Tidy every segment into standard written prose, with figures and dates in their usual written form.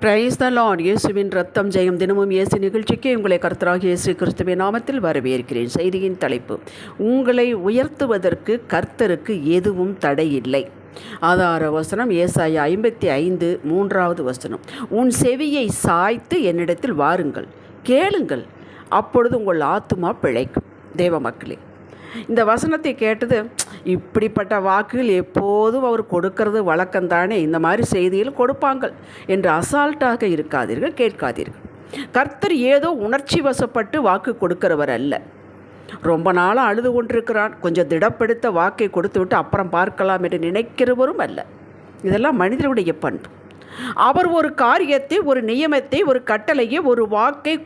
Praise the Lord. இயேசுவின் ரத்தம் ஜெயம். தினமும் இயேசு நிகழ்ச்சிக்கு உங்களை கர்த்தராகிய இயேசு கிறிஸ்துவின் நாமத்தில் வரவேற்கிறேன். செய்தியின் தலைப்பு: உங்களை உயர்த்துவதற்கு கர்த்தருக்கு எதுவும் தடையில்லை. ஆதார வசனம் ஏசாயா 55:3 உன் செவியை சாய்த்து என்னிடத்தில் வாருங்கள், கேளுங்கள், அப்பொழுது உங்கள் ஆத்துமா பிழைக்கும். தேவ மக்களே, இந்த வசனத்தை கேட்டது, இப்படிப்பட்ட வாக்குகள் எப்போதும் அவர் கொடுக்கறது வழக்கம்தானே, இந்த மாதிரி செய்தியில் கொடுப்பாங்க என்று அசால்ட்டாக இருக்காதீர்கள், கேட்காதீர்கள். கர்த்தர் ஏதோ உணர்ச்சி வசப்பட்டு வாக்கு கொடுக்கிறவர் அல்ல. ரொம்ப நாளாக அழுது கொண்டிருக்கிறான், கொஞ்சம் திடப்படுத்த வாக்கை கொடுத்து விட்டு அப்புறம் பார்க்கலாம் என்று நினைக்கிறவரும் அல்ல. இதெல்லாம் மனிதனுடைய பண்பு. அவர் ஒரு காரியத்தை, ஒரு நியமத்தை, ஒரு கட்டளையை, ஒரு வாக்கை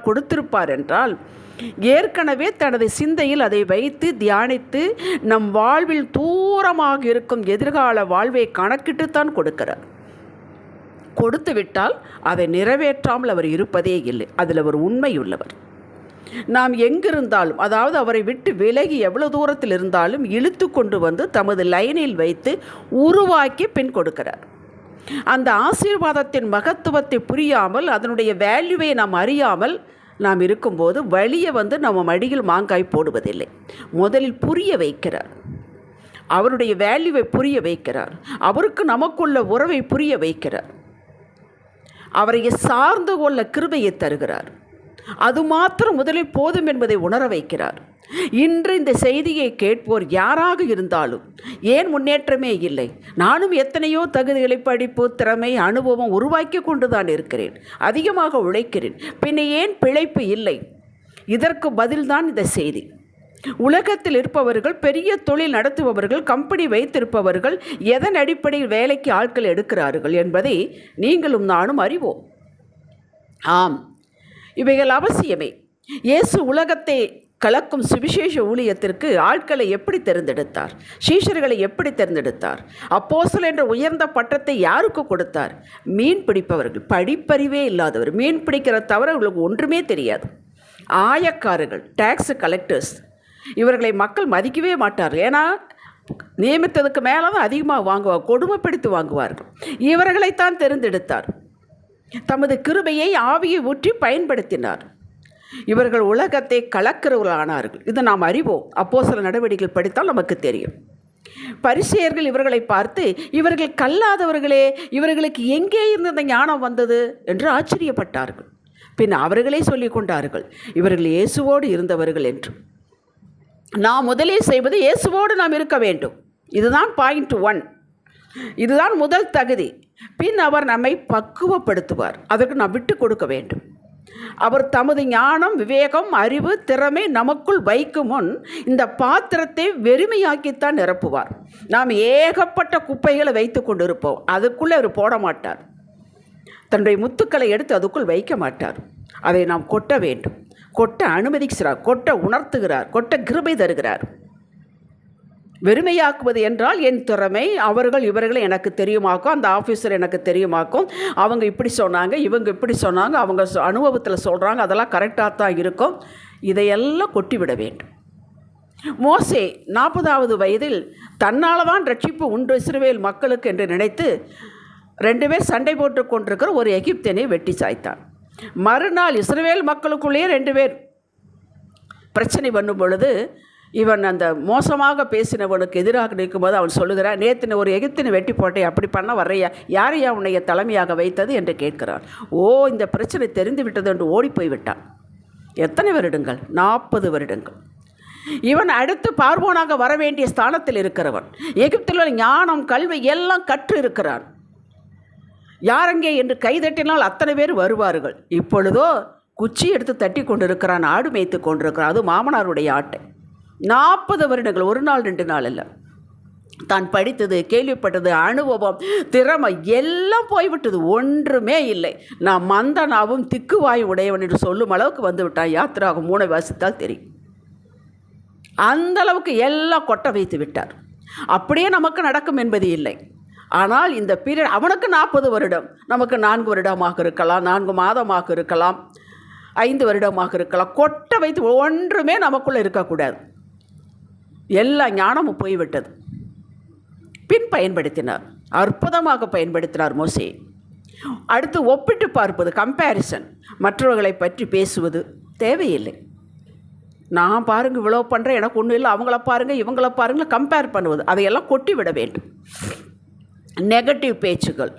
கொடுத்திருப்பார் என்றால் ஏற்கனவே தனது சிந்தையில் அதை வைத்து தியானித்து நம் வாழ்வில் தூரமாக இருக்கும் எதிர்கால வாழ்வை கணக்கிட்டுத்தான் கொடுக்கிறார். கொடுத்து விட்டால் அதை நிறைவேற்றாமல் அவர் இருப்பதே இல்லை. அதில் அவர் உண்மையுள்ளவர். நாம் எங்கிருந்தாலும், அதாவது அவரை விட்டு விலகி எவ்வளவு தூரத்தில் இருந்தாலும் இழுத்து கொண்டு வந்து தமது லைனில் வைத்து உருவாக்கி பின் கொடுக்கிறார். அந்த ஆசீர்வாதத்தின் மகத்துவத்தை புரியாமல், அதனுடைய வேல்யூவை நாம் அறியாமல் நாம் இருக்கும்போது வழியை வந்து நம்ம மடியில் மாங்காய் போடுவதில்லை. முதலில் புரிய வைக்கிறார். அவருடைய வேல்யூவை புரிய வைக்கிறார். அவருக்கு நமக்குள்ள உறவை புரிய வைக்கிறார். அவரை சார்ந்து கொள்ள கிருபையை தருகிறார். அது மாத்திரம் முதலில் போதும் என்பதை உணர வைக்கிறார். இன்று இந்த செய்தியை கேட்போர் யாராக இருந்தாலும், ஏன் முன்னேற்றமே இல்லை, நானும் எத்தனையோ தகுதிகளை, படிப்பு, திறமை, அனுபவம் உருவாக்கி கொண்டு தான் இருக்கிறேன், அதிகமாக உழைக்கிறேன், பின்ன ஏன் பிழைப்பு இல்லை? இதற்கு பதில்தான் இந்த செய்தி. உலகத்தில் இருப்பவர்கள், பெரிய தொழில் நடத்துபவர்கள், கம்பெனி வைத்திருப்பவர்கள் எதன் அடிப்படையில் வேலைக்கு ஆட்கள் எடுக்கிறார்கள் என்பதை நீங்களும் நானும் அறிவோம். ஆம், இவைகள் அவசியமே. இயேசு உலகத்தை கலக்கும் சுவிசேஷ ஊழியத்திற்கு ஆட்களை எப்படி தேர்ந்தெடுத்தார்? சீஷர்களை எப்படி தேர்ந்தெடுத்தார்? அப்போஸ்தலர் என்ற உயர்ந்த பட்டத்தை யாருக்கு கொடுத்தார்? மீன் பிடிப்பவர்கள், படிப்பறிவே இல்லாதவர், மீன் பிடிக்கிற தவிர அவர்களுக்கு ஒன்றுமே தெரியாது. ஆயக்காரர்கள், டேக்ஸ் கலெக்டர்ஸ், இவர்களை மக்கள் மதிக்கவே மாட்டார்கள். ஏன்னா நியமித்ததுக்கு மேலே தான் அதிகமாக வாங்குவார், கொடுமைப்படுத்தி வாங்குவார்கள். இவர்களைத்தான் தேர்ந்தெடுத்தார். தமது கிருபையை, ஆவியை ஊற்றி பயன்படுத்தினார். இவர்கள் உலகத்தை கலக்கிறவர்களானார்கள். இது நாம் அறிவோம். அப்போஸ்தலர் நடவடிக்கைகள் படித்தால் நமக்கு தெரியும். பரிசேயர்கள் இவர்களை பார்த்து, இவர்கள் கல்லாதவர்களே, இவர்களுக்கு எங்கே இருந்து இந்த ஞானம் வந்தது என்று ஆச்சரியப்பட்டார்கள். பின் அவர்களே சொல்லிக் கொண்டார்கள், இவர்கள் இயேசுவோடு இருந்தவர்கள் என்று. நாம் முதலில் செய்வது இயேசுவோடு நாம் இருக்க வேண்டும். இதுதான் பாயிண்ட் 1. இதுதான் முதல் தகுதி. பின் அவர் நம்மை பக்குவப்படுத்துவார். அதற்கு நாம் விட்டு கொடுக்க வேண்டும். அவர் தமது ஞானம், விவேகம், அறிவு, திறமை நமக்குள் வைக்கும் முன் இந்த பாத்திரத்தை வெறுமையாக்கித்தான் நிரப்புவார். நாம் ஏகப்பட்ட குப்பைகளை வைத்து கொண்டு இருப்போம். அதுக்குள்ளே அவர் போட மாட்டார். தன்னுடைய முத்துக்களை எடுத்து அதுக்குள் வைக்க மாட்டார். அதை நாம் கொட்ட வேண்டும். கொட்ட அனுமதிக்கிறார், கொட்ட உணர்த்துகிறார், கொட்ட கிருபை தருகிறார். வெறுமையாக்குவது என்றால் என் திறமை, அவர்கள் இவர்களை எனக்கு தெரியுமாக்கும், அந்த ஆஃபீஸர் எனக்கு தெரியுமாக்கும், அவங்க இப்படி சொன்னாங்க, இவங்க இப்படி சொன்னாங்க, அவங்க அனுபவத்தில் சொல்கிறாங்க, அதெல்லாம் கரெக்டாக தான் இருக்கும். இதையெல்லாம் கொட்டிவிட வேண்டும். மோசே 40வது வயதில் தன்னால் தான் ரட்சிப்பு உண்டு இஸ்ரவேல் மக்களுக்கு என்று நினைத்து 2 பேர் சண்டை போட்டு கொண்டிருக்கிற ஒரு எகிப்தியனை வெட்டி சாய்த்தான். மறுநாள் இஸ்ரவேல் மக்களுக்குள்ளேயே 2 பேர் பிரச்சனை பண்ணும் பொழுது, இவன் அந்த மோசமாக பேசினவனுக்கு எதிராக நிற்கும்போது அவன் சொல்லுகிறான், நேற்று ஒரு எகிப்தினை வெட்டி போட்டே, அப்படி பண்ண வர்றையா, யாரையா உன்னைய தலைமையாக வைத்தது என்று கேட்கிறான். இந்த பிரச்சனை தெரிந்து விட்டது என்று ஓடி போய்விட்டான். எத்தனை வருடங்கள்? 40 வருடங்கள். இவன் அடுத்து பார்வோனாக வர வேண்டிய ஸ்தானத்தில் இருக்கிறவன். எகிப்தில் ஞானம், கல்வி எல்லாம் கற்று இருக்கிறான். யாரங்கே என்று கைதட்டினால் அத்தனை பேர் வருவார்கள். இப்பொழுதோ குச்சி எடுத்து தட்டி கொண்டிருக்கிறான், ஆடு மேய்த்து கொண்டிருக்கிறான். அது மாமனாருடைய ஆட்டை. 40 வருடங்கள், ஒரு நாள் 2 நாள் அல்ல. தான் படித்தது, கேள்விப்பட்டது, அனுபவம், திறமை எல்லாம் போய்விட்டது. ஒன்றுமே இல்லை. நான் மந்தனாவும் திக்குவாயும் உடையவன் என்று சொல்லும் அளவுக்கு வந்து விட்டான். யாத்திராகும் 3 வாசித்தால் தெரியும். அந்த அளவுக்கு எல்லாம் கொட்ட வைத்து விட்டார். அப்படியே நமக்கு நடக்கும் என்பது இல்லை. ஆனால் இந்த பீரியட் அவனுக்கு 40 வருடம், நமக்கு 4 வருடமாக இருக்கலாம், 4 மாதமாக இருக்கலாம், 5 வருடமாக இருக்கலாம். கொட்ட வைத்து ஒன்றுமே நமக்குள்ளே இருக்கக்கூடாது. எல்லா ஞானமும் போய்விட்டது. பின் பயன்படுத்தினார், அற்புதமாக பயன்படுத்தினார் மோசே. அடுத்து ஒப்பிட்டு பார்ப்பது, கம்பேரிசன், மற்றவர்களை பற்றி பேசுவது தேவையில்லை. நான் பாருங்கள் இவ்வளோ பண்ணுறேன், எனக்கு ஒன்றும் இல்லை, அவங்கள பாருங்கள் இவங்கள பாருங்கள், கம்பேர் பண்ணுவது, அதையெல்லாம் கொட்டி விட வேண்டும். நெகட்டிவ் பேச்சுகள்,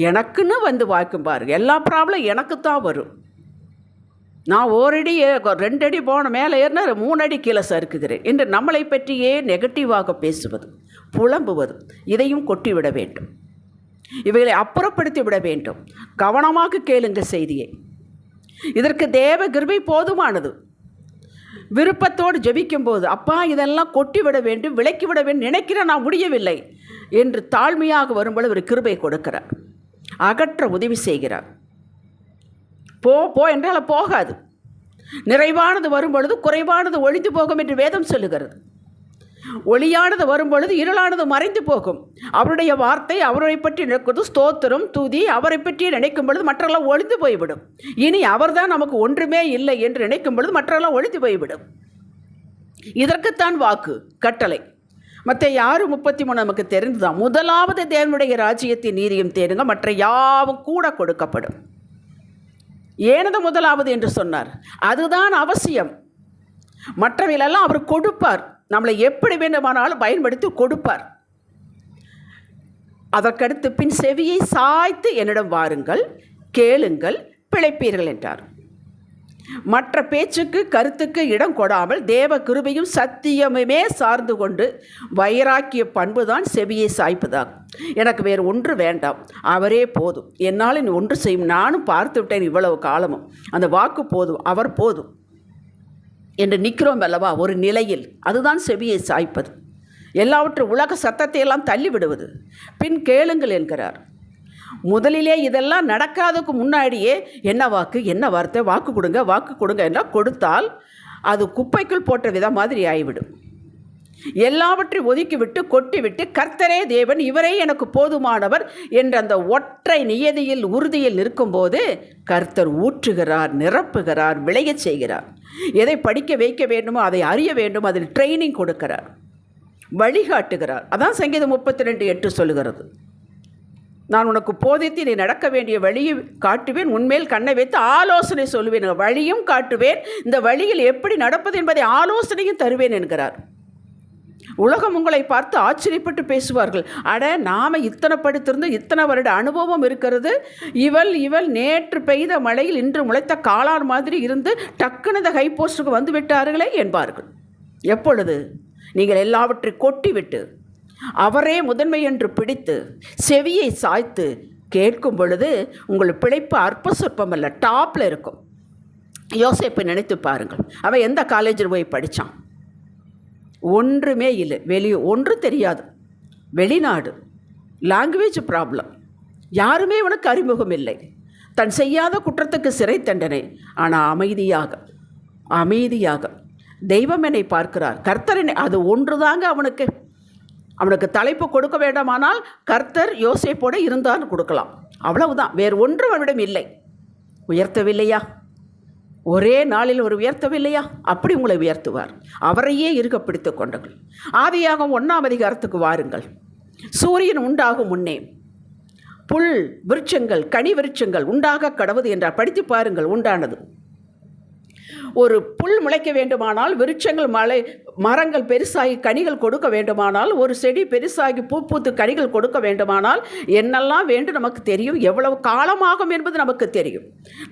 எனக்குன்னு வந்து வாய்க்கும் பாருங்கள், எல்லா ப்ராப்ளம் எனக்கு தான் வரும், நான் 1 அடி 2 அடி போன மேலே ஏறினா 3 அடி கீழே சறுக்குகிறேன் என்று நம்மளை பற்றியே நெகட்டிவாக பேசுவது, புலம்புவது, இதையும் கொட்டிவிட வேண்டும். இவைகளை அப்புறப்படுத்தி விட வேண்டும். கவனமாக கேளுங்க செய்தியை. இதற்கு தேவ கிருபை போதுமானது. விருப்பத்தோடு ஜெபிக்கும்போது, அப்பா இதெல்லாம் கொட்டிவிட வேண்டும், விலக்கிவிட வேண்டும் நினைக்கிற நான் முடியவில்லை என்று தாழ்மையாக வரும்பொழுது ஒரு கிருபை கொடுக்கிறார், அகற்ற உதவி செய்கிறார். போ போ என்றால் போகாது. நிறைவானது வரும்பொழுது குறைவானது ஒழிந்து போகும் என்று வேதம் சொல்லுகிறது. ஒளியானது வரும்பொழுது இருளானது மறைந்து போகும். அவருடைய வார்த்தை, அவரை பற்றி நினைக்கிறது ஸ்தோத்திரம் துதி, அவரை பற்றி நினைக்கும் பொழுது மற்றெல்லாம் ஒழிந்து போய்விடும். இனி அவர்தான் நமக்கு ஒன்றுமே இல்லை என்று நினைக்கும் பொழுது மற்றெல்லாம் ஒழிந்து போய்விடும். இதற்குத்தான் வாக்கு கட்டளை. மற்ற 6:33 நமக்கு தெரிந்துதான். முதலாவது தேவனுடைய ராஜ்யத்தின் நீதியும் தேடுங்க, மற்ற யாவும் கூட கொடுக்கப்படும். ஏனது முதலாவது என்று சொன்னார்? அதுதான் அவசியம். மற்றவைகளெல்லாம் அவர் கொடுப்பார், நம்மளை எப்படி வேண்டுமானாலும் பயன்படுத்தி கொடுப்பார். அதற்கடுத்து பின் செவியை சாய்த்து என்னிடம் வாருங்கள், கேளுங்கள், பிழைப்பீர்கள் என்றார். மற்ற பேச்சுக்கு கருத்துக்கு இடம் கொடாமல் தேவ கிருபையும் சத்தியமுமே சார்ந்து கொண்டு வைராக்கிய பண்பு தான் செவியை சாய்ப்பதாகும். எனக்கு வேறு ஒன்று வேண்டாம், அவரே போதும், என்னால் நீ ஒன்று செய்யும், நானும் பார்த்து விட்டேன் இவ்வளவு காலமும், அந்த வாக்கு போதும், அவர் போதும் என்று நிற்கிறோம் அல்லவா ஒரு நிலையில். அதுதான் செவியை சாய்ப்பது. எல்லாவற்றும் உலக சத்தத்தை எல்லாம் தள்ளிவிடுவது. பின் கேளுங்கள் என்கிறார். முதலிலே இதெல்லாம் நடக்காததுக்கு முன்னாடியே என்ன வாக்கு, என்ன வார்த்தை, வாக்கு கொடுங்க, வாக்கு கொடுங்க என்றால் கொடுத்தால் அது குப்பைக்குள் போட்ட விதம் மாதிரி ஆகிவிடும். எல்லாவற்றையும் ஒதுக்கிவிட்டு கொட்டிவிட்டு கர்த்தரே தேவன், இவரே எனக்கு போதுமானவர் என்ற அந்த ஒற்றை நியதியில் உறுதியில் இருக்கும்போது கர்த்தர் ஊற்றுகிறார், நிரப்புகிறார், விளையச் செய்கிறார். எதை படிக்க வைக்க வேண்டுமோ அதை அறிய வேண்டும், அதில் ட்ரைனிங் கொடுக்கிறார், வழிகாட்டுகிறார். அதான் சங்கீதம் 32:8 சொல்லுகிறது. நான் உனக்கு போதித்து நீ நடக்க வேண்டிய வழியை காட்டுவேன், உன்மேல் கண்ணை வைத்து ஆலோசனை சொல்லுவேன். வழியும் காட்டுவேன், இந்த வழியில் எப்படி நடப்பது என்பதை ஆலோசனையும் தருவேன் என்கிறார். உலகம் உங்களை பார்த்து ஆச்சரியப்பட்டு பேசுவார்கள். அட, நாம் இத்தனை படித்திருந்து இத்தனை வருட அனுபவம் இருக்கிறது, இவள் நேற்று பெய்த மழையில் இன்று முளைத்த காளான் மாதிரி இருந்து டக்குன்னு இந்த ஹை போஸ்டுக்கு வந்து விட்டார்களே என்பார்கள். எப்பொழுது நீங்கள் எல்லாவற்றையும் கொட்டிவிட்டு அவரே முதன்மை என்று பிடித்து செவியை சாய்த்து கேட்கும் பொழுது உங்கள் பிழைப்பு அற்ப சொற்பம் அல்ல, டாப்பில் இருக்கும். யோசேப்பை நினைத்து பாருங்கள். அவன் எந்த காலேஜில் போய் படித்தான்? ஒன்றுமே இல்லை, ஒன்றும் தெரியாது, வெளிநாடு, லாங்குவேஜ் ப்ராப்ளம், யாருமே அவனுக்கு அறிமுகம் இல்லை, தன் செய்யாத குற்றத்துக்கு சிறை தண்டனை. ஆனால் அமைதியாக தெய்வம் என்னை பார்க்கிறார், கர்த்தரனை, அது ஒன்று தாங்க அவனுக்கு தலைப்பு கொடுக்க வேண்டுமானால் கர்த்தர் யோசேப்போடு இருந்தான்னு கொடுக்கலாம், அவ்வளவுதான். வேறு ஒன்றும் அவனிடம் இல்லை. உயர்த்தவில்லையா? ஒரே நாளில் ஒரு உயர்த்தவில்லையா? அப்படி உங்களை உயர்த்துவார். அவரையே இருக்க பிடித்து கொண்டங்கள். ஆதியாகமம் 1ஆம் அதிகாரத்துக்கு வாருங்கள். சூரியன் உண்டாகும் முன்னே புல் விருட்சங்கள், கனி விருட்சங்கள் உண்டாக கடவுது என்றார். படித்து பாருங்கள். உண்டானது. ஒரு புல் முளைக்க வேண்டுமானால், விருட்சங்கள் மரங்கள் பெருசாகி கனிகள் கொடுக்க வேண்டுமானால், ஒரு செடி பெருசாகி பூத்து கனிகள் கொடுக்க வேண்டுமானால் என்னெல்லாம் வேண்டும் நமக்கு தெரியும். எவ்வளவு காலமாகும் என்பது நமக்கு தெரியும்.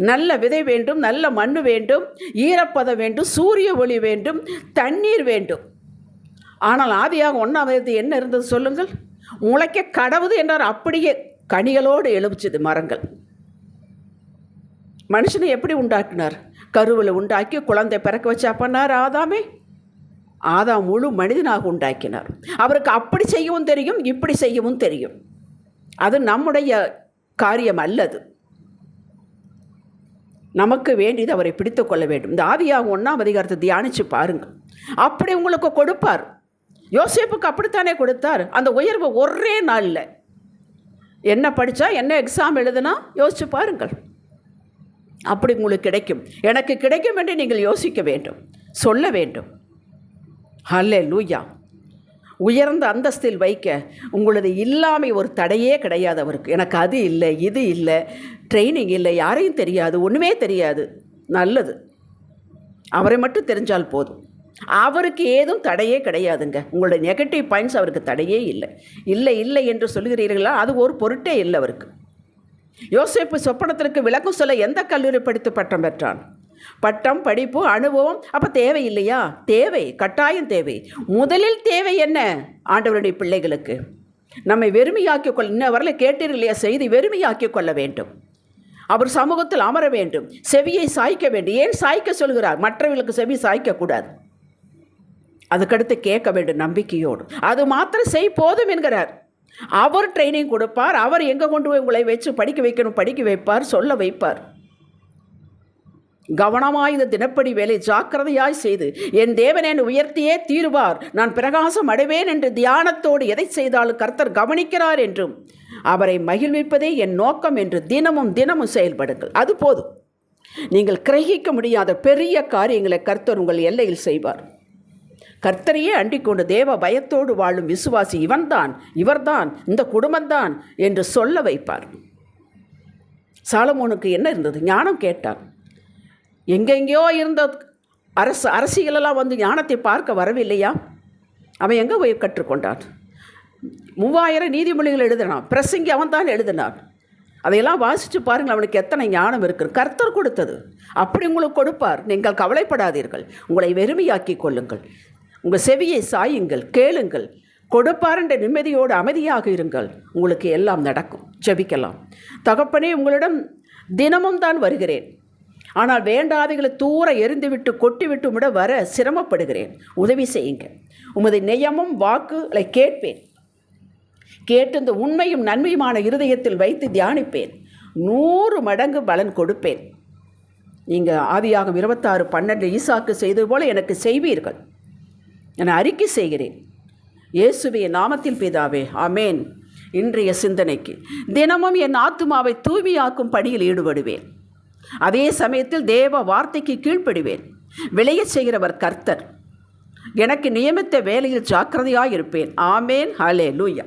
நல்ல விதை வேண்டும், நல்ல மண் வேண்டும், ஈரப்பதம் வேண்டும், சூரிய ஒளி வேண்டும், தண்ணீர் வேண்டும். ஆனால் ஆதியாக 1ஆம் அதிகாரத்தில் என்ன இருந்தது சொல்லுங்கள்? முளைக்க கடவுது என்றார். அப்படியே கனிகளோடு எழுப்பிச்சது மரங்கள். மனுஷனை எப்படி உண்டாக்கினார்? கருவில் உண்டாக்கி குழந்தை பிறக்க வச்சா பண்ணார் ஆதாமே. ஆதாம் முழு மனிதனாக உண்டாக்கினார். அவருக்கு அப்படி செய்யவும் தெரியும், இப்படி செய்யவும் தெரியும். அது நம்முடைய காரியம் அல்லது. நமக்கு வேண்டியது அவரை பிடித்து கொள்ள வேண்டும். இந்த ஆதியாகமம் 1ஆம் அதிகாரத்தை தியானித்து பாருங்கள். அப்படி உங்களுக்கு கொடுப்பார். யோசேப்புக்கு அப்படித்தானே கொடுத்தார். அந்த உயர்வு ஒரே நாளில். என்ன படித்தா, என்ன எக்ஸாம் எழுதுனா யோசிச்சு பாருங்கள். அப்படி உங்களுக்கு கிடைக்கும். எனக்கு கிடைக்கும் என்று நீங்கள் யோசிக்க வேண்டும், சொல்ல வேண்டும். ஹல்லேலூயா. உயர்ந்த அந்தஸ்தில் வைக்க உங்களது இல்லாமை ஒரு தடையே கிடையாது அவருக்கு. எனக்கு அது இல்லை, இது இல்லை, ட்ரைனிங் இல்லை, யாரையும் தெரியாது, ஒன்றுமே தெரியாது. நல்லது, அவரை மட்டும் தெரிஞ்சால் போதும். அவருக்கு ஏதும் தடையே கிடையாதுங்க. உங்களுடைய நெகட்டிவ் பாயிண்ட்ஸ் அவருக்கு தடையே இல்லை. இல்லை இல்லை என்று சொல்கிறீர்களா, அது ஒரு பொருட்டே இல்லை அவருக்கு. யோசேப்பு சொப்பனத்திற்கு விளக்கம் சொல்ல எந்த கல்லூரி படித்து பட்டம் பெற்றான்? பட்டம், படிப்பு, அனுபவம் அப்போ தேவை இல்லையா? தேவை, கட்டாயம் தேவை. முதலில் தேவை என்ன? ஆண்டவருடைய பிள்ளைகளுக்கு நம்மை வெறுமையாக்கிக் கொள்ள, இன்ன வரல கேட்டீர்கள் இல்லையா செய்தி, வெறுமையாக்கிக் கொள்ள வேண்டும். அவர் சமூகத்தில் அமர வேண்டும், செவியை சாய்க்க வேண்டும். ஏன் சாய்க்க சொல்கிறார்? மற்றவர்களுக்கு செவி சாய்க்கக்கூடாது, அதுக்கடுத்து கேட்க வேண்டும் நம்பிக்கையோடு. அது மாத்திரம் செய் போதும் என்கிறார். அவர் ட்ரைனிங் கொடுப்பார். அவர் எங்கே கொண்டு போய் உங்களை வச்சு படிக்க வைக்கணும் படிக்க வைப்பார், சொல்ல வைப்பார். கவனமாய் இந்த தினப்படி வேலை ஜாக்கிரதையாய் செய்து என் தேவனை உயர்த்தியே தீருவார், நான் பிரகாசம் அடைவேன் என்று தியானத்தோடு எதை செய்தாலும் கர்த்தர் கவனிக்கிறார் என்றும் அவரை மகிழ்விப்பதே என் நோக்கம் என்று தினமும் தினமும் செயல்படுங்கள். அது போதும். நீங்கள் கிரகிக்க முடியாத பெரிய காரியங்களை கர்த்தர் உங்கள் எல்லையில் செய்வார். கர்த்தரையே அண்டிக்கொண்டு தேவ பயத்தோடு வாழும் விசுவாசி இவன்தான், இவர்தான், இந்த குடும்பம்தான் என்று சொல்ல வைப்பார். சாலமோனுக்கு என்ன இருந்தது? ஞானம் கேட்டான். எங்கெங்கேயோ இருந்த அரசியலெல்லாம் வந்து ஞானத்தை பார்க்க வரவில்லையா? அவன் எங்கே போய் கற்றுக்கொண்டான்? 3000 நீதிமொழிகள் எழுதினான். பிரசங்கி அவன் தான் எழுதினான். அதையெல்லாம் வாசித்து பாருங்கள், அவனுக்கு எத்தனை ஞானம் இருக்குது. கர்த்தர் கொடுத்தது. அப்படி உங்களுக்கு கொடுப்பார். நீங்கள் கவலைப்படாதீர்கள். உங்களை வெறுமையாக்கி கொள்ளுங்கள். உங்கள் செவியை சாயுங்கள், கேளுங்கள். கொடுப்பார் என்ற நிம்மதியோடு அமைதியாக இருங்கள். உங்களுக்கு எல்லாம் நடக்கும். ஜெபிக்கலாம். தகப்பனே, உங்களிடம் தினமும் தான் வருகிறேன். ஆனால் வேண்டாதைகளை தூர எரிந்துவிட்டு கொட்டிவிட்டு விட வர சிரமப்படுகிறேன். உதவி செய்யுங்க. உமது நெய்யமும் வாக்குகளை கேட்பேன். கேட்டு இந்த உண்மையும் நன்மையுமான இருதயத்தில் வைத்து தியானிப்பேன். 100 மடங்கு பலன் கொடுப்பேன். நீங்கள் ஆதியாகமம் 26:12 ஈசாக்கு செய்தது போல எனக்கு செய்வீர்கள் என அறிக்கை செய்கிறேன். இயேசுவின் நாமத்தில் பிதாவே, ஆமேன். இன்றைய சிந்தனைக்கு, தினமும் என் ஆத்துமாவை தூய்மையாக்கும் பணியில் ஈடுபடுவேன். அதே சமயத்தில் தேவ வார்த்தைக்கு கீழ்ப்படிவேன். விளையச் செய்கிறவர் கர்த்தர். எனக்கு நியமித்த வேலையில் ஜாக்கிரதையாக இருப்பேன். ஆமேன். ஹல்லேலூயா.